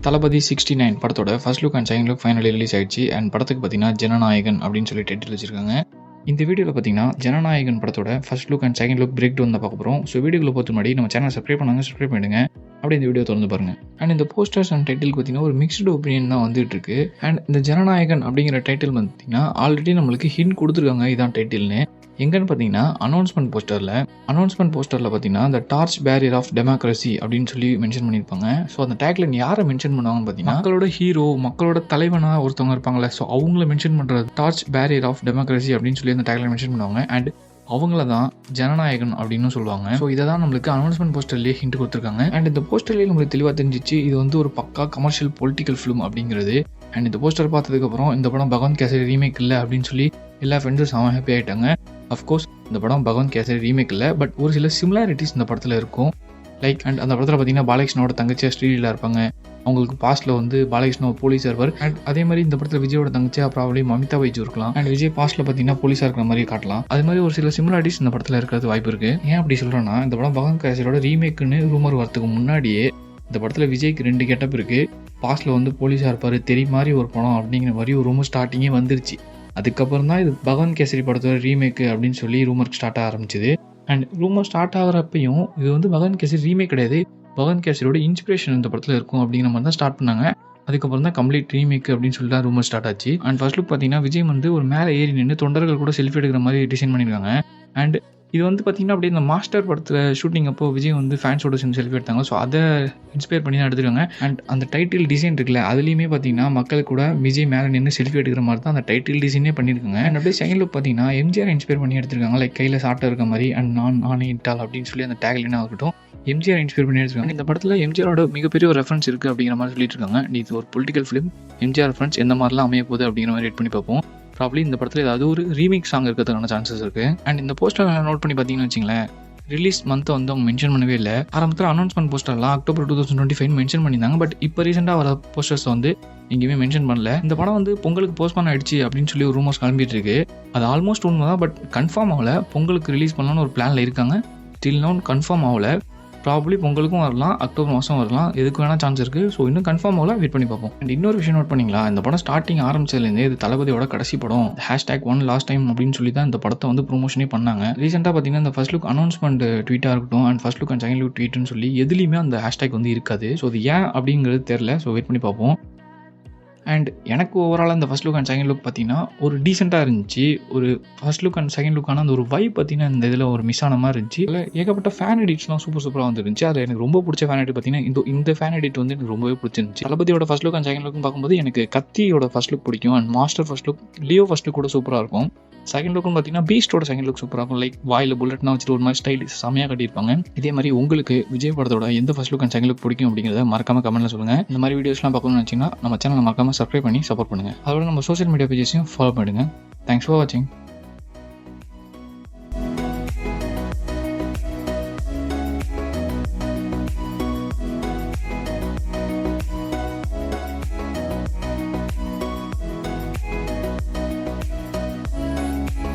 தளபதி 69 படத்தோட first look and second look finally release ஆயிடுச்சு. And படத்துக்கு பார்த்தீங்கன்னா ஜனநாயகன் அப்படின்னு சொல்லி டைட்டில் வச்சிருக்காங்க. இந்த வீடியோவில் பார்த்தீங்கன்னா ஜனநாயகன் படத்தோட first look and second look break down தான் பார்க்க போகிறோம். ஸோ வீடியோக்குள்ள போகிறது முன்னாடி நம்ம சேனல் சப்ஸ்கிரைப் பண்ணிடுங்க. அப்படியே இந்த வீடியோ திறந்து பாருங்க. அண்ட் இந்த போஸ்டர்ஸ் அண்ட் டைட்டில் பார்த்தீங்கன்னா ஒரு மிக்ஸ்டு ஒப்பீனியன் தான் வந்துட்டு இருக்கு. அண்ட் இந்த ஜனநாயகன் அப்படிங்கிற டைட்டில் பார்த்தீங்கன்னா ஆல்ரெடி நம்மளுக்கு ஹிண்ட் கொடுத்துருக்காங்க இதான் டைட்டில்னு. எங்கன்னு பார்த்தீங்கன்னா அனௌன்ஸ்மெண்ட் போஸ்டரில் பார்த்தீங்கன்னா இந்த டார்ச் பேரியர் ஆஃப் டெமோக்ரஸி அப்படின்னு சொல்லி மென்ஷன் பண்ணியிருப்பாங்க. ஸோ அந்த டேக்லைன் யாரை மென்ஷன் பண்ணுவாங்கன்னு பார்த்தீங்கன்னா மக்களோட ஹீரோ, மக்களோட தலைவனாக ஒருத்தவங்க இருப்பாங்களே, ஸோ அவங்கள மென்ஷன் பண்ணுறது டார்ச் பேரியர் ஆஃப் டெமோக்ரஸி அப்படின்னு சொல்லி அந்த டேக்லைன் மென்ஷன் பண்ணுவாங்க. அண்ட் அவங்கள தான் ஜனநாயகன் அப்படின்னு சொல்லுவாங்க. ஸோ இதை தான் நம்மளுக்கு அனௌன்ஸ்மெண்ட் போஸ்டர்லேயே ஹிண்ட் கொடுத்துருக்காங்க. அண்ட் இந்த போஸ்டர்லேயே நம்மளுக்கு தெளிவாக தெரிஞ்சிச்சு இது வந்து ஒரு பக்கா கமர்ஷியல் பொலிட்டிக்கல் ஃபிலிம் அப்படிங்கிறது. அண்ட் இந்த போஸ்டர் பார்த்ததுக்கப்புறம் இந்த படம் பகவந்த் கேசரி ரீமேக் இல்லை அப்படின்னு சொல்லி எல்லா ஃப்ரெண்ட்ஸும் செம ஹாப்பி ஆகிட்டாங்க. அஃப்கோர்ஸ் இந்த படம் பகவந்த் கேசரி ரீமேக் இல்லை, பட் ஒரு சில சிமிலாரிட்டிஸ் இந்த படத்தில் இருக்கும். லைக் அண்ட் அந்த படத்தில் பார்த்தீங்கன்னா பாலகிருஷ்ணோட தங்கச்சியாக ஸ்ரீலீலா இருப்பாங்க. அவங்களுக்கு பாஸ்ட்டில் வந்து பாலகிருஷ்ணா போலீஸாக இருப்பார். அண்ட் அதே மாதிரி இந்த படத்தில் விஜயோட தங்கச்சியாக ப்ராப்ளம் மமிதா பைஜு இருக்கலாம். அண்ட் விஜய் பாஸ்ட்டில் பார்த்தீங்கன்னா போலீஸாக இருக்கிற மாதிரி காட்டலாம். அது மாதிரி ஒரு சில சிமிலாரிட்டிஸ் இந்த படத்தில் இருக்கிறது வாய்ப்பு இருக்குது. ஏன் அப்படி சொல்கிறேன்னா இந்த படம் பகவந்த் கேசரியோட ரீமேக்குன்னு ரூமர் வரத்துக்கு முன்னாடியே இந்த படத்தில் விஜய்க்கு 2 கெட்டப் இருக்குது. பாஸ்ட்டில் வந்து போலீஸாக இருப்பார், தெரிய மாதிரி ஒரு படம் அப்படிங்கிற மாதிரி ஒரு ரூமர் ஸ்டார்டிங்கே வந்துருச்சு. அதுக்கப்புறம் தான் இது பகவந்த் கேசரி படத்தோட ரீமேக்கு அப்படின்னு சொல்லி ரூமர் ஸ்டார்ட் ஆரம்பிச்சிது. அண்ட் ரூமர் ஸ்டார்ட் ஆகிறப்பையும் இது வந்து பகவந்த் கேசரி ரீமேக் கிடையாது, பகவந்த் கேசரியோட இன்ஸ்பிரேஷன் இந்த படத்தில் இருக்கும் அப்படிங்கிற மாதிரி தான் ஸ்டார்ட் பண்ணாங்க. அதுக்கப்புறம் தான் கம்ப்ளீட் ரீமேக் அப்படின்னு சொல்லி தான் ரூமர் ஸ்டார்ட் ஆச்சு. அண்ட் ஃபர்ஸ்ட் லுக் பார்த்தீங்கன்னா விஜய் வந்து ஒரு மேலே ஏறி நின்று தொண்டர்கள் கூட செல்ஃபி எடுக்கிற மாதிரி டிசைன் பண்ணியிருக்காங்க. அண்ட் இது வந்து பார்த்தீங்கன்னா அப்படியே இந்த மாஸ்டர் படத்தில் ஷூட்டிங் அப்போ விஜய் வந்து ஃபேன்ஸோட சேர்ந்து செல்ஃபி எடுத்தாங்க. ஸோ அதை இன்ஸ்பயர் பண்ணி தான் எடுத்துருக்காங்க. அண்ட் அந்த டைட்டில் டிசைன் இருக்குல்ல, அதுலேயுமே பார்த்தீங்கன்னா மக்கள் கூட விஜய் மேலே நின்று செல்ஃபி எடுக்கிற மாதிரி தான் அந்த டைட்டில் டிசைனே பண்ணியிருக்காங்க. அண்ட் அப்படியே செகண்ட் லுக் பார்த்தீங்கன்னா எம்ஜிஆர் இன்ஸ்பயர் பண்ணி எடுத்துருக்காங்க. லைக் கையில் சாட்டை இருக்க மாதிரி அண்ட் நானே இட்டால் அப்படின்னு சொல்லி அந்த டேக்லைனாக இருக்கட்டும் எம்ஜிஆர் இன்ஸ்பயர் பண்ணி எடுத்துருக்காங்க. இந்த படத்தில் எம்ஜிஆரோட மிகப்பெரிய ஒரு ரெஃபரன்ஸ் இருக்குது அப்படிங்கிற மாதிரி சொல்லிட்டு இருக்காங்க. இது ஒரு பொலிட்டிக்கல் ஃபிலிம், எம்ஜிஆர் ரெஃபரன்ஸ் எந்த மாதிரிலாம் அமைய போகுது அப்படிங்கிற மாதிரி வெயிட் பண்ணி பார்ப்போம். ப்ராப்ளி இந்த படத்தில் ஏதாவது ஒரு ரீமேக் சாங் இருக்கிறதுக்கான சான்சஸ் இருக்குது. அண்ட் இந்த போஸ்டர் நோட் பண்ணி பார்த்தீங்கன்னு வச்சுங்களேன், ரிலீஸ் மந்த்தை வந்து அவங்க மென்ஷன் பண்ணவே இல்லை. ஆரம்பத்தில் அனௌன்ஸ்மெண்ட் போஸ்டர்லாம் அக்டோபர் 2025 மென்ஷன் பண்ணியிருந்தாங்க. பட் இப்போ ரீசெண்டாக வர போஸ்டர்ஸ் வந்து எங்கேயுமே மென்ஷன் பண்ணல. இந்த படம் வந்து பொங்கலுக்கு போஸ்ட்பான் ஆயிடுச்சு அப்படின்னு சொல்லி ஒரு ரூமர்ஸ் கிளம்பிட்டு இருக்கு. அது ஆல்மோஸ்ட் உண்மை தான், பட் கன்ஃபார்ம் ஆகல. பொங்கலுக்கு ரிலீஸ் பண்ணலான்னு ஒரு பிளானில் இருக்காங்க. ஸ்டில் நவுன் கன்ஃபார்ம் ஆகல. ப்ராப்ளி பொங்கலுக்கும் வரலாம், அக்டோபர் மாதம் வரலாம், எதுக்கு வேணால் சான்ஸ் இருக்குது. ஸோ இன்னும் கன்ஃபார்ம் ஆகல, வெயிட் பண்ணி பார்ப்போம். அண்ட் இன்னொரு விஷயம் நோட் பண்ணிங்களா, இந்த படம் ஸ்டார்டிங் ஆரம்பிச்சதுலேருந்து இது தளபதியோட கடைசி படம், #1 லாஸ்ட் டைம் அப்படின்னு சொல்லி தான் இந்த படத்தை வந்து ப்ரொமோஷனே பண்ணாங்க. ரீசெண்டாக பார்த்தீங்கன்னா இந்த ஃபர்ஸ்ட் லுக் அனௌன்ஸ்மெண்ட் ட்வீட்டாக இருக்கட்டும் and first look and second look ட்வீட்னு சொல்லி எதுலையுமே அந்த ஹேஷ்டேக் வந்து இருக்காது. ஸோ அது ஏன் அப்படிங்கிறது தெரில. ஸோ வெயிட் பண்ணி பார்ப்போம். அண்ட் எனக்கு ஓவராலாக இந்த first look and second look பார்த்தீங்கன்னா ஒரு டீசெண்டாக இருந்துச்சு. ஒரு ஃபர்ஸ்ட் லுக் அண்ட் செகண்ட் லுக்கான அந்த ஒரு வைப் பார்த்தீங்கன்னா இந்த இதில் ஒரு மிஸ் ஆன மாதிரி இருந்துச்சு. இல்லை ஏகப்பட்ட ஃபேன் எடிட்ஸ்லாம் சூப்பராக வந்துருந்துச்சு. அதில் எனக்கு ரொம்ப பிடிச்ச ஃபேன் எடிட் பார்த்தீங்கன்னா இந்த ஃபேன் எடிட் வந்து எனக்கு ரொம்பவே பிடிச்சிருந்துச்சு. தளபதியோட ஃபர்ஸ்ட் லுக் அண்ட் செகண்ட் லுக்னு பார்க்கும்போது எனக்கு கத்தியோட ஃபர்ஸ்ட் லுக் பிடிக்கும். And master first look, Leo first look கூட சூப்பராக இருக்கும். செகண்ட் லுக்னு பார்த்தீங்கன்னா பீஸ்டோட செகண்ட் லுக் சூப்பராக இருக்கும். லைக் வாயில் புல்லட்னா வச்சுட்டு ஒரு மாதிரி ஸ்டைல் செமையாக கட்டியிருப்பாங்க. இதே மாதிரி உங்களுக்கு விஜய் படத்தோட எந்த first look and second look பிடிக்கும் அப்படிங்கிறத மறக்காம கமெண்ட்ல சொல்லுங்கள். இந்த மாதிரி வீடியோஸ்லாம் பார்க்கணும்னு நினச்சிங்கன்னா நம்ம சேனலை மறக்காம சப்ஸ்கிரைப் பண்ணி சப்போர்ட் பண்ணுங்கள். அதோட நம்ம சோஷியல் மீடியா பேஜஸையும் ஃபாலோ பண்ணிடுங்க. தேங்க்ஸ் ஃபார் வாட்சிங்.